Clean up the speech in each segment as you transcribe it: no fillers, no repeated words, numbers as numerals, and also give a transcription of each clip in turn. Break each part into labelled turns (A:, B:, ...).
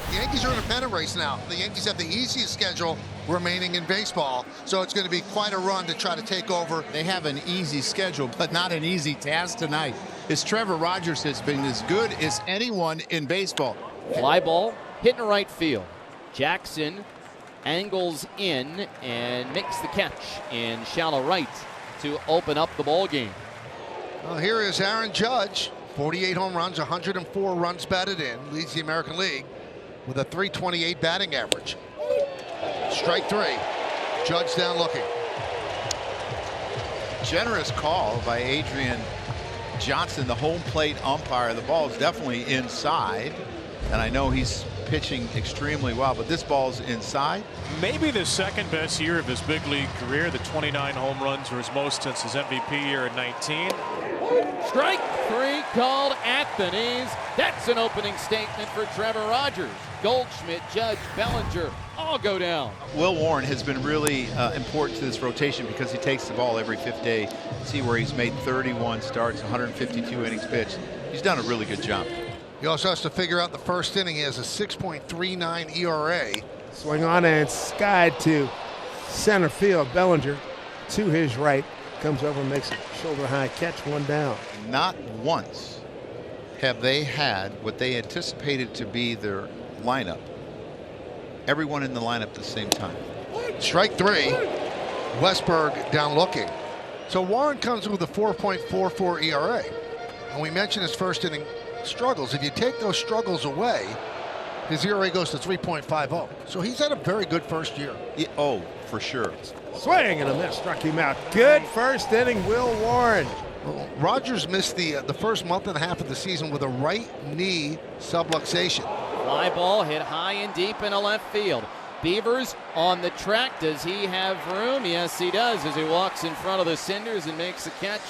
A: The Yankees are in a pennant race now. The Yankees have the easiest schedule remaining in baseball, so it's going to be quite a run to try to take over.
B: They have an easy schedule, but not an easy task tonight. As Trevor Rogers has been as good as anyone in baseball.
C: Fly ball, hit in right field. Jackson angles in and makes the catch in shallow right to open up the ball game.
A: Well, here is Aaron Judge, 48 home runs, 104 runs batted in, leads the American League with a .328 batting average. Strike three. Judge down looking.
B: Generous call by Adrian Johnson, the home plate umpire. The ball is definitely inside, and I know he's pitching extremely well, but this ball's inside.
D: Maybe the second best year of his big league career. The 29 home runs were his most since his MVP year in 19.
C: Strike three called at the knees. That's an opening statement for Trevor Rogers. Goldschmidt, Judge, Bellinger all go down.
B: Will Warren has been really important to this rotation because he takes the ball every fifth day. See where he's made 31 starts, 152 innings pitched. He's done a really good job.
A: He also has to figure out the first inning. He has a 6.39 ERA.
E: Swing on and skied to center field. Bellinger to his right. Comes over and makes a shoulder high catch, one down.
B: Not once have they had what they anticipated to be their lineup. Everyone in the lineup at the same time.
A: Strike three. Westberg down looking. So Warren comes with a 4.44 ERA. And we mentioned his first inning struggles. If you take those struggles away, his ERA goes to 3.50. So he's had a very good first year.
B: Yeah, oh, for sure.
E: Swing and a miss, struck him out. Good first inning, Will Warren.
A: Well, Rogers missed the first month and a half of the season with a right knee subluxation.
C: Fly ball hit high and deep in a left field. Beavers on the track. Does he have room? Yes, he does, as he walks in front of the cinders and makes a catch.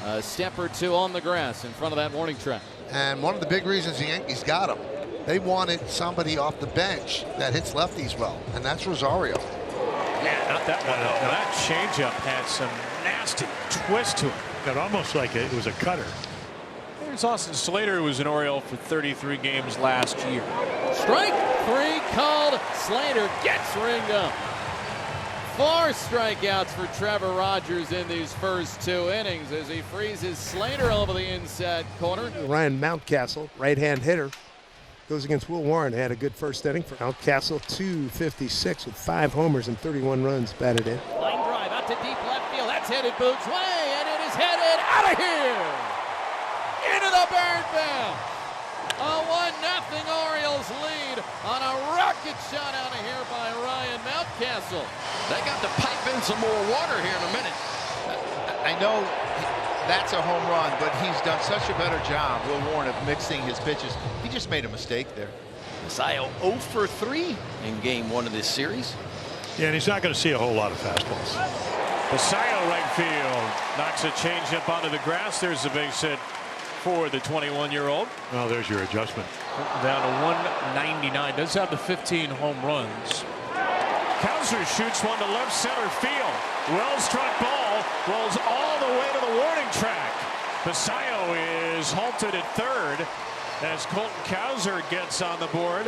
C: A step or two on the grass in front of that warning track.
A: And one of the big reasons the Yankees got him, they wanted somebody off the bench that hits lefties well, and that's Rosario.
D: Yeah, not that one. Now that changeup had some nasty twist to it.
F: Got almost like it was a cutter.
D: There's Austin Slater, who was an Oriole for 33 games last year.
C: Strike three called. Slater gets ringed up. 4 strikeouts for Trevor Rogers in these first 2 innings as he freezes Slater over the inside corner.
E: Ryan Mountcastle, right-hand hitter, goes against Will Warren. Had a good first inning for Mountcastle, 256 with 5 homers and 31 runs batted in.
C: Line drive out to deep left field. That's headed Boots' way, and it is headed out of here. Into the bird bound. A 1-0 Orioles lead on a rocket shot out of here by Ryan Mountcastle.
G: They got to pipe in some more water here in a minute.
B: I know that's a home run, but he's done such a better job, Will Warren, of mixing his pitches. He just made a mistake there.
G: Messiah 0 for 3 in game 1 of this series.
F: Yeah, and he's not going to see a whole lot of fastballs.
D: Messiah right field knocks a changeup onto the grass. There's a base hit for the 21-year-old.
F: Well, there's your adjustment.
D: Down to 199. Does have the 15 home runs. Kouser shoots one to left center field. Well struck ball rolls all the way to the warning track. Basayo is halted at third as Colton Kouser gets on the board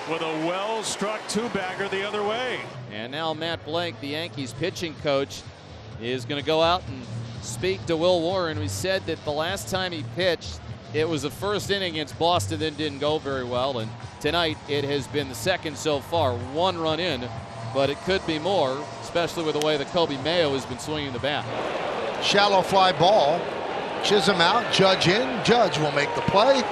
D: with a well struck 2-bagger the other way.
C: And now Matt Blake, the Yankees pitching coach, is going to go out and speak to Will Warren. We said that the last time he pitched, it was the first inning against Boston, then didn't go very well. And tonight it has been the second so far. 1 run in, but it could be more, especially with the way that Kobe Mayo has been swinging the bat.
A: Shallow fly ball. Chisholm out, Judge in. Judge will make the play.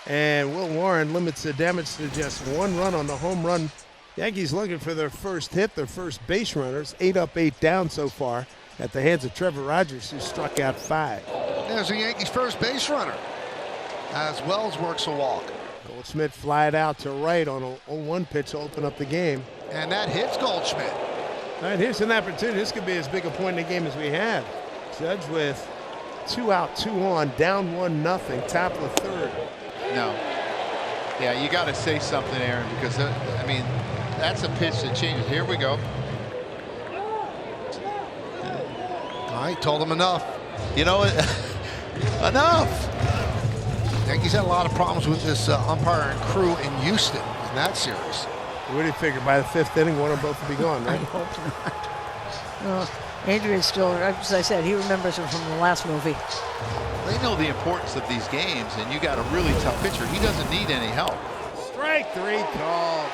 E: And Will Warren limits the damage to just 1 run on the home run. Yankees looking for their first hit, their first base runners. 8 up, 8 down so far at the hands of Trevor Rogers, who struck out 5.
A: There's the Yankees' first base runner as Wells works a walk.
E: Goldschmidt flied out to right on a 0-1 pitch to open up the game.
A: And that hits Goldschmidt.
E: All right, here's an opportunity. This could be as big a point in the game as we have. Judge with 2 out, 2 on, down 1-0, top of the 3rd.
B: No. Yeah, you got to say something, Aaron, because, I mean, that's a pitch that changes. Here we go.
A: All right, told him enough.
B: You know, enough.
A: Yankees had a lot of problems with this umpiring crew in Houston. in that series.
E: What do you figure? By the 5th inning, one or both will be gone,
H: I
E: right?
H: hope not. Adrian still, as I said, he remembers it from the last movie.
B: They know the importance of these games, and you got a really tough pitcher. He doesn't need any help.
E: Strike 3 called.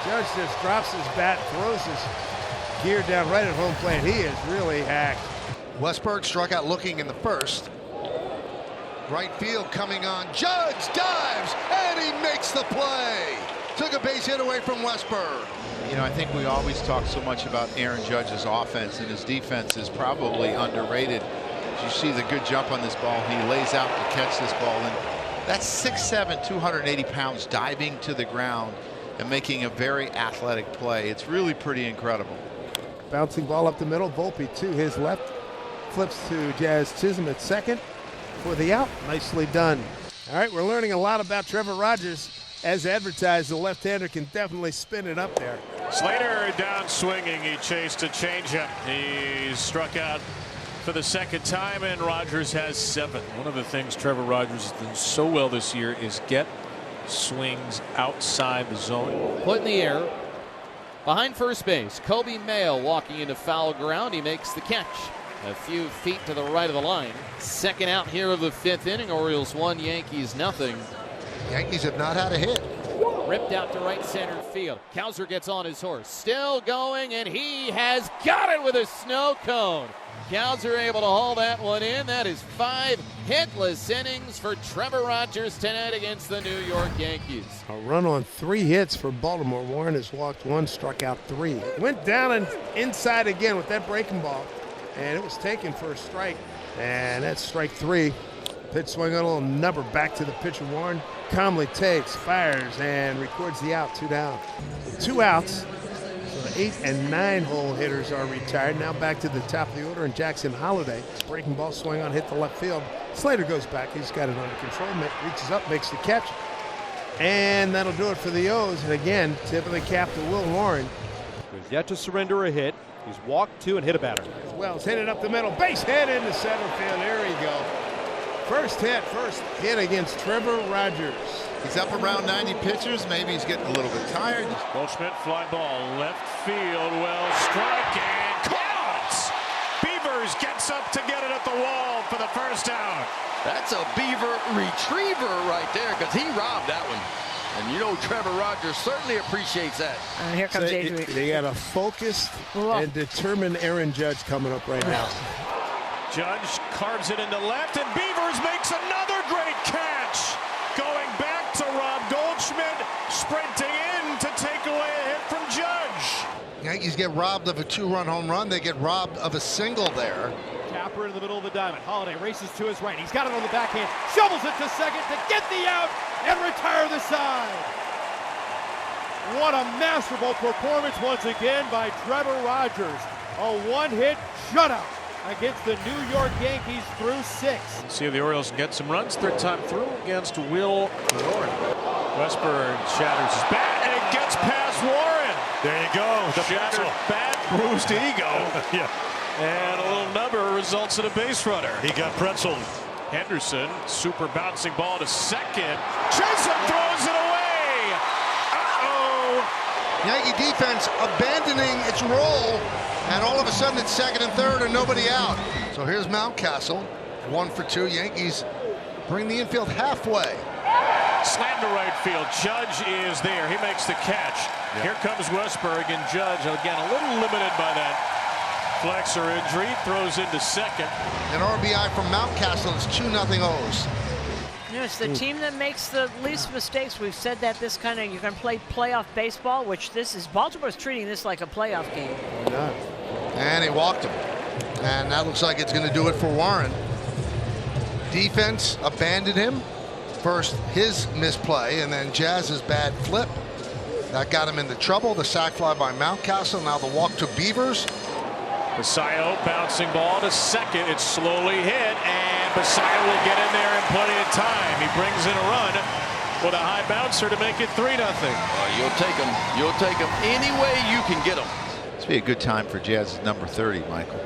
E: Judge just drops his bat, throws his gear down right at home plate. He is really hacked.
A: Westberg struck out looking in the first. Right field coming on. Judge dives, and he makes the play. Took a base hit away from Westberg.
B: You know, I think we always talk so much about Aaron Judge's offense, and his defense is probably underrated. As you see the good jump on this ball, he lays out to catch this ball, and that's 6'7", 280 pounds diving to the ground and making a very athletic play. It's really pretty incredible.
E: Bouncing ball up the middle. Volpe to his left. Flips to Jazz Chisholm at second for the out. Nicely done. All right, we're learning a lot about Trevor Rogers. As advertised, the left-hander can definitely spin it up there.
D: Slater down swinging. He chased a changeup. He struck out for the second time, and Rogers has 7. One of the things Trevor Rogers has done so well this year is get swings outside the zone.
C: Put in the air. Behind first base, Kobe Mayo walking into foul ground. He makes the catch. A few feet to the right of the line. Second out here of the 5th inning. Orioles 1, Yankees nothing.
A: Yankees have not had a hit.
C: Ripped out to right center field. Cowser gets on his horse. Still going, and he has got it with a snow cone. Cowser able to haul that one in. That is 5 hitless innings for Trevor Rogers tonight against the New York Yankees.
E: A run on 3 hits for Baltimore. Warren has walked 1, struck out 3. Went down and inside again with that breaking ball, and it was taken for a strike. And that's strike 3. Pitch swing on a little number back to the pitcher. Warren calmly takes, fires, and records the out. 2 down. 2 outs. So the 8 and 9 hole hitters are retired. Now back to the top of the order, and Jackson Holiday. Breaking ball swing on, hit the left field. Slater goes back. He's got it under control. Reaches up, makes the catch. And that'll do it for the O's. And again, tip of the cap to Will Warren.
I: He's yet to surrender a hit. He's walked 2 and hit a batter.
E: Wells hit it up the middle. Base hit into center field. There we go. First hit against Trevor Rogers.
B: He's up around 90 pitchers. Maybe he's getting a little bit tired.
D: Goldschmidt fly ball left field. Well, strike and caught. Beavers gets up to get it at the wall for the first out.
G: That's a Beaver retriever right there, because he robbed that one. And you know Trevor Rogers certainly appreciates that.
H: And here comes Adrian.
E: They got a focused and determined Aaron Judge coming up right now.
D: Judge carves it into left, and Beavers makes another great catch. Going back to Rob Goldschmidt, sprinting in to take away a hit from Judge.
A: Yankees get robbed of a 2-run home run. They get robbed of a single there.
J: Tapper in the middle of the diamond. Holiday races to his right. He's got it on the backhand. Shovels it to second to get the out and retire the side. What a masterful performance once again by Trevor Rogers. A 1-hit shutout against the New York Yankees through 6.
D: See if the Orioles can get some runs. 3rd time through against Will Warren. Westberg shatters his bat, and it gets past Warren.
F: There you go. The
D: Shattered bat, bruised ego.
F: Yeah.
D: And a little number results in a base runner.
F: He got pretzeled.
D: Henderson, super bouncing ball to second. Chisholm throws it away. Uh-oh.
A: Yankee defense abandoning its role, and all of a sudden it's 2nd and 3rd and nobody out. So here's Mountcastle, 1 for 2. Yankees bring the infield halfway.
D: Slam to right field. Judge is there. He makes the catch.
F: Yeah.
D: Here comes Westberg, and Judge, again, a little limited by that flexor injury. Throws into second.
A: An RBI from Mountcastle. It's 2-0 O's.
H: You know, it's the team that makes the least mistakes. We've said that this kind of, you can play playoff baseball, which this is. Baltimore's treating this like a playoff game.
E: Why not?
A: And he walked him. And that looks like it's going to do it for Warren. Defense abandoned him. First his misplay, and then Jazz's bad flip. That got him into trouble. The sac fly by Mountcastle. Now the walk to Beavers.
D: Basayo bouncing ball to second. It's slowly hit, and Basayo will get in there in plenty of time. He brings in a run with a high bouncer to make it 3-0.
G: You'll take him. You'll take him any way you can get him.
B: This would be a good time for Jazz's number 30, Michael.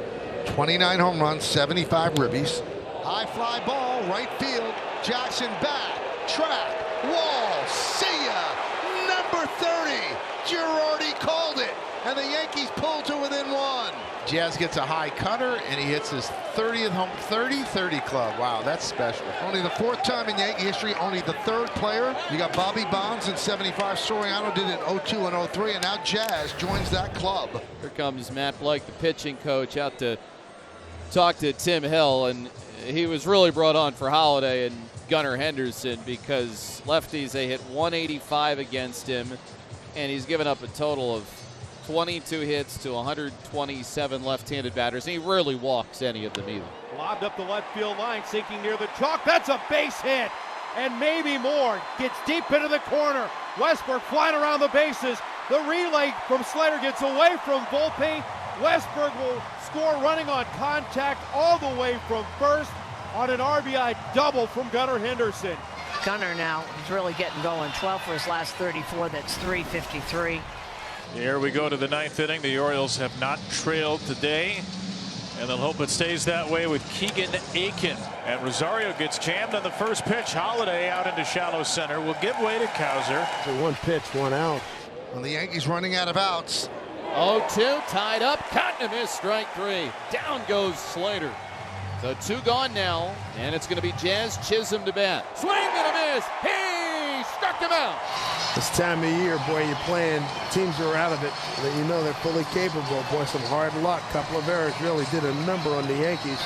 A: 29 home runs, 75 ribbies. High fly ball, right field. Jackson back, track, wall, see ya. Number
B: Jazz gets a high cutter, and he hits his 30th home 30-30 club. Wow, that's special.
A: Only the 4th time in Yankee history, only the 3rd player. You got Bobby Bonds in '75. Soriano did it in '02 and '03, and now Jazz joins that club.
C: Here comes Matt Blake, the pitching coach, out to talk to Tim Hill, and he was really brought on for Holiday and Gunnar Henderson because lefties, they hit 185 against him, and he's given up a total of 22 hits to 127 left-handed batters, and he rarely walks any of them either.
J: Lobbed up the left field line, sinking near the chalk. That's a base hit, and maybe more. Gets deep into the corner. Westberg flying around the bases. The relay from Slater gets away from Volpe. Westberg will score running on contact all the way from first on an RBI double from Gunnar Henderson.
H: Gunnar now, he's really getting going. 12 for his last 34. That's .353.
D: Here we go to the 9th inning. The Orioles have not trailed today, and they'll hope it stays that way with Keegan Aiken. And Rosario gets jammed on the first pitch. Holiday out into shallow center will give way to Cowser.
E: So 1 pitch, 1 out.
A: And the Yankees running out of outs.
C: 0-2, tied up, cut and a miss, strike 3. Down goes Slater. So 2 gone now, and it's going to be Jazz Chisholm to bat. Swing and a miss. He struck him out.
E: This time of year, boy, you're playing teams are out of it. You know they're fully capable. Boy, some hard luck. Couple of errors really did a number on the Yankees.